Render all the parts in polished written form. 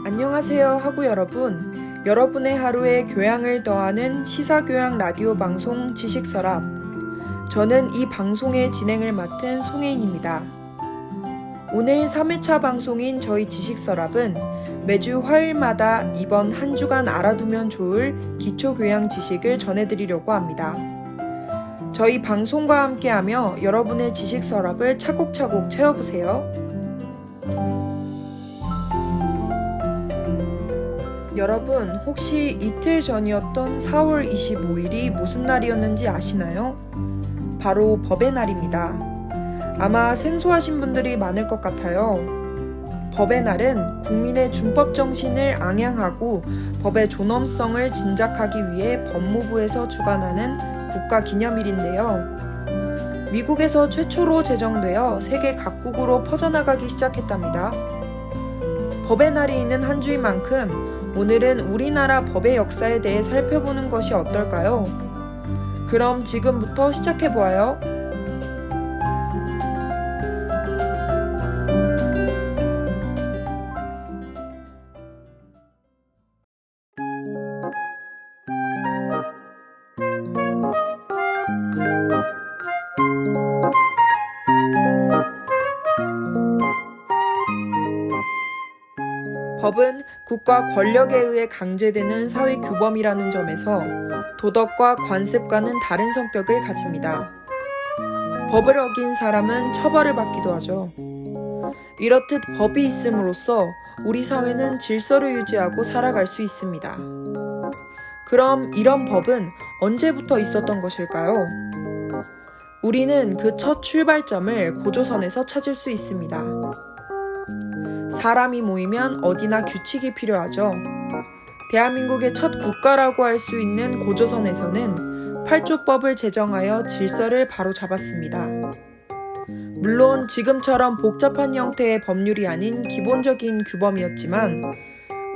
안녕하세요 하구 여러분. 여러분의 하루에 교양을 더하는 시사교양 라디오 방송 지식서랍. 저는 이 방송의 진행을 맡은 송혜인입니다. 오늘 3회차 방송인 저희 지식서랍은 매주 화요일마다 이번 한 주간 알아두면 좋을 기초교양 지식을 전해드리려고 합니다. 저희 방송과 함께하며 여러분의 지식서랍을 차곡차곡 채워보세요. 여러분, 혹시 이틀 전이었던 4월 25일이 무슨 날이었는지 아시나요? 바로 법의 날입니다. 아마 생소하신 분들이 많을 것 같아요. 법의 날은 국민의 준법 정신을 앙양하고 법의 존엄성을 진작하기 위해 법무부에서 주관하는 국가기념일인데요. 미국에서 최초로 제정되어 세계 각국으로 퍼져나가기 시작했답니다. 법의 날이 있는 한 주인 만큼 오늘은 우리나라 법의 역사에 대해 살펴보는 것이 어떨까요? 그럼 지금부터 시작해보아요. 법은 국가 권력에 의해 강제되는 사회 규범이라는 점에서 도덕과 관습과는 다른 성격을 가집니다. 법을 어긴 사람은 처벌을 받기도 하죠. 이렇듯 법이 있음으로써 우리 사회는 질서를 유지하고 살아갈 수 있습니다. 그럼 이런 법은 언제부터 있었던 것일까요? 우리는 그 첫 출발점을 고조선에서 찾을 수 있습니다. 사람이 모이면 어디나 규칙이 필요하죠. 대한민국의 첫 국가라고 할 수 있는 고조선에서는 8조법을 제정하여 질서를 바로잡았습니다. 물론 지금처럼 복잡한 형태의 법률이 아닌 기본적인 규범이었지만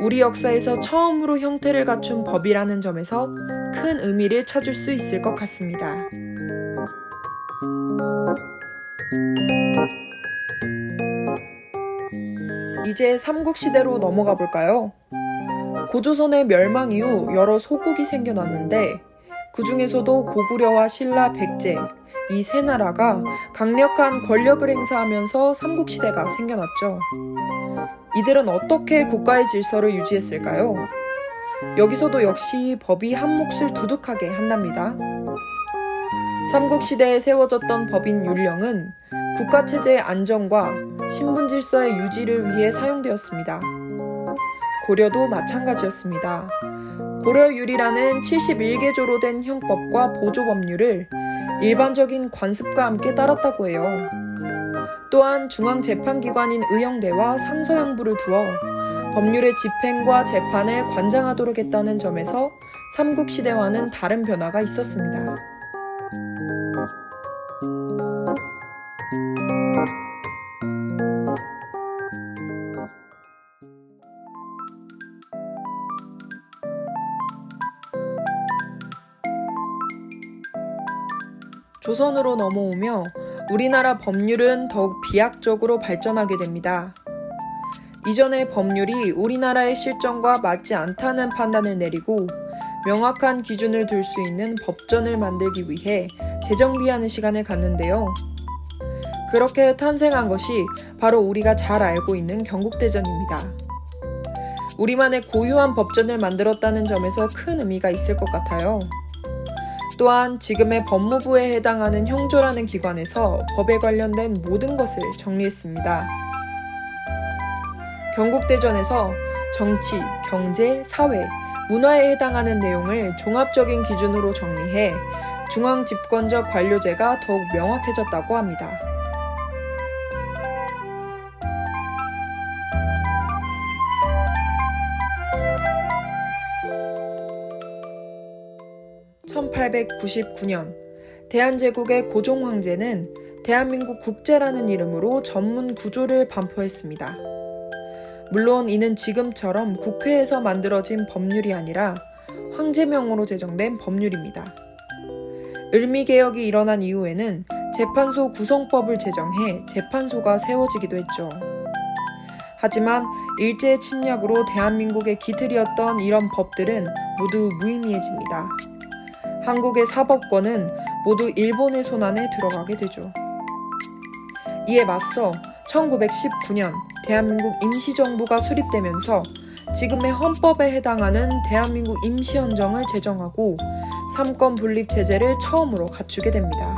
우리 역사에서 처음으로 형태를 갖춘 법이라는 점에서 큰 의미를 찾을 수 있을 것 같습니다. 이제 삼국시대로 넘어가 볼까요? 고조선의 멸망 이후 여러 소국이 생겨났는데 그 중에서도 고구려와 신라, 백제 이 세 나라가 강력한 권력을 행사하면서 삼국시대가 생겨났죠. 이들은 어떻게 국가의 질서를 유지했을까요? 여기서도 역시 법이 한 몫을 두둑하게 한답니다. 삼국시대에 세워졌던 법인 율령은 국가체제의 안정과 신분질서의 유지를 위해 사용되었습니다. 고려도 마찬가지였습니다. 고려율이라는 71개조로 된 형법과 보조법률을 일반적인 관습과 함께 따랐다고 해요. 또한 중앙재판기관인 의형대와 상서형부를 두어 법률의 집행과 재판을 관장하도록 했다는 점에서 삼국시대와는 다른 변화가 있었습니다. 조선으로 넘어오며 우리나라 법률은 더욱 비약적으로 발전하게 됩니다. 이전의 법률이 우리나라의 실정과 맞지 않다는 판단을 내리고 명확한 기준을 둘 수 있는 법전을 만들기 위해 재정비하는 시간을 갖는데요. 그렇게 탄생한 것이 바로 우리가 잘 알고 있는 경국대전입니다. 우리만의 고유한 법전을 만들었다는 점에서 큰 의미가 있을 것 같아요. 또한 지금의 법무부에 해당하는 형조라는 기관에서 법에 관련된 모든 것을 정리했습니다. 경국대전에서 정치, 경제, 사회, 문화에 해당하는 내용을 종합적인 기준으로 정리해 중앙집권적 관료제가 더욱 명확해졌다고 합니다. (1899년) 대한제국의 고종 황제는 대한민국 국제라는 이름으로 전문 구조를 반포했습니다. 물론 이는 지금처럼 국회에서 만들어진 법률이 아니라 황제명으로 제정된 법률입니다. 을미개혁이 일어난 이후에는 재판소 구성법을 제정해 재판소가 세워지기도 했죠. 하지만 일제의 침략으로 대한민국의 기틀이었던 이런 법들은 모두 무의미해집니다. 한국의 사법권은 모두 일본의 손안에 들어가게 되죠. 이에 맞서 1919년 대한민국 임시정부가 수립되면서 지금의 헌법에 해당하는 대한민국 임시헌정을 제정하고 삼권 분립 체제를 처음으로 갖추게 됩니다.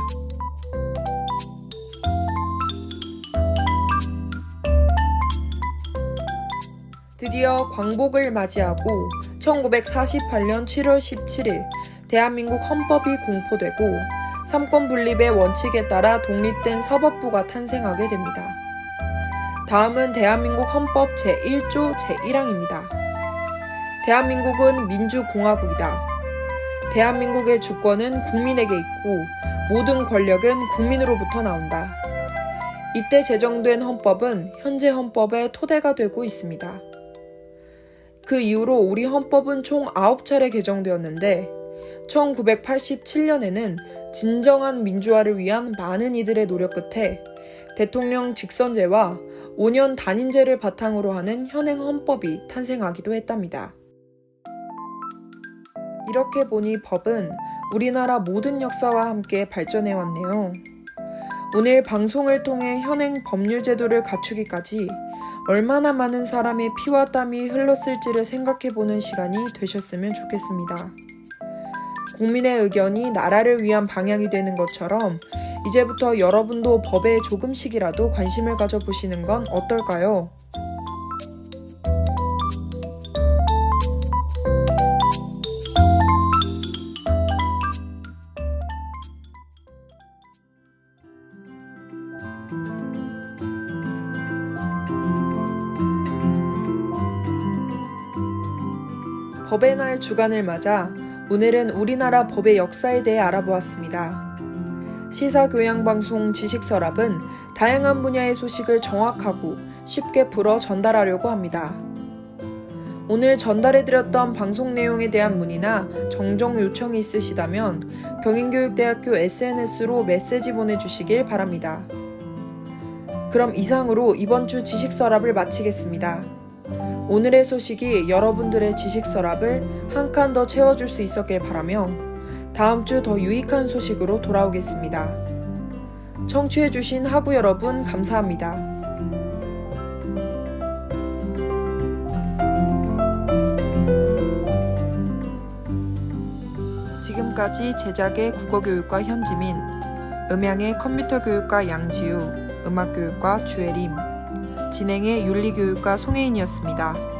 드디어 광복을 맞이하고 1948년 7월 17일 대한민국 헌법이 공포되고 삼권 분립의 원칙에 따라 독립된 사법부가 탄생하게 됩니다. 다음은 대한민국 헌법 제1조 제1항입니다. 대한민국은 민주공화국이다. 대한민국의 주권은 국민에게 있고 모든 권력은 국민으로부터 나온다. 이때 제정된 헌법은 현재 헌법의 토대가 되고 있습니다. 그 이후로 우리 헌법은 총 9차례 개정되었는데 1987년에는 진정한 민주화를 위한 많은 이들의 노력 끝에 대통령 직선제와 5년 단임제를 바탕으로 하는 현행 헌법이 탄생하기도 했답니다. 이렇게 보니 법은 우리나라 모든 역사와 함께 발전해왔네요. 오늘 방송을 통해 현행 법률 제도를 갖추기까지 얼마나 많은 사람의 피와 땀이 흘렀을지를 생각해보는 시간이 되셨으면 좋겠습니다. 국민의 의견이 나라를 위한 방향이 되는 것처럼 이제부터 여러분도 법에 조금씩이라도 관심을 가져보시는 건 어떨까요? 법의 날 주간을 맞아 오늘은 우리나라 법의 역사에 대해 알아보았습니다. 시사교양방송 지식서랍은 다양한 분야의 소식을 정확하고 쉽게 풀어 전달하려고 합니다. 오늘 전달해드렸던 방송 내용에 대한 문의나 정정 요청이 있으시다면 경인교육대학교 SNS로 메시지 보내주시길 바랍니다. 그럼 이상으로 이번 주 지식서랍을 마치겠습니다. 오늘의 소식이 여러분들의 지식서랍을 한 칸 더 채워줄 수 있었길 바라며 다음 주 더 유익한 소식으로 돌아오겠습니다. 청취해주신 하구 여러분 감사합니다. 지금까지 제작의 국어교육과 현지민, 음향의 컴퓨터교육과 양지우, 음악교육과 주혜림, 진행의 윤리교육과 송혜인이었습니다.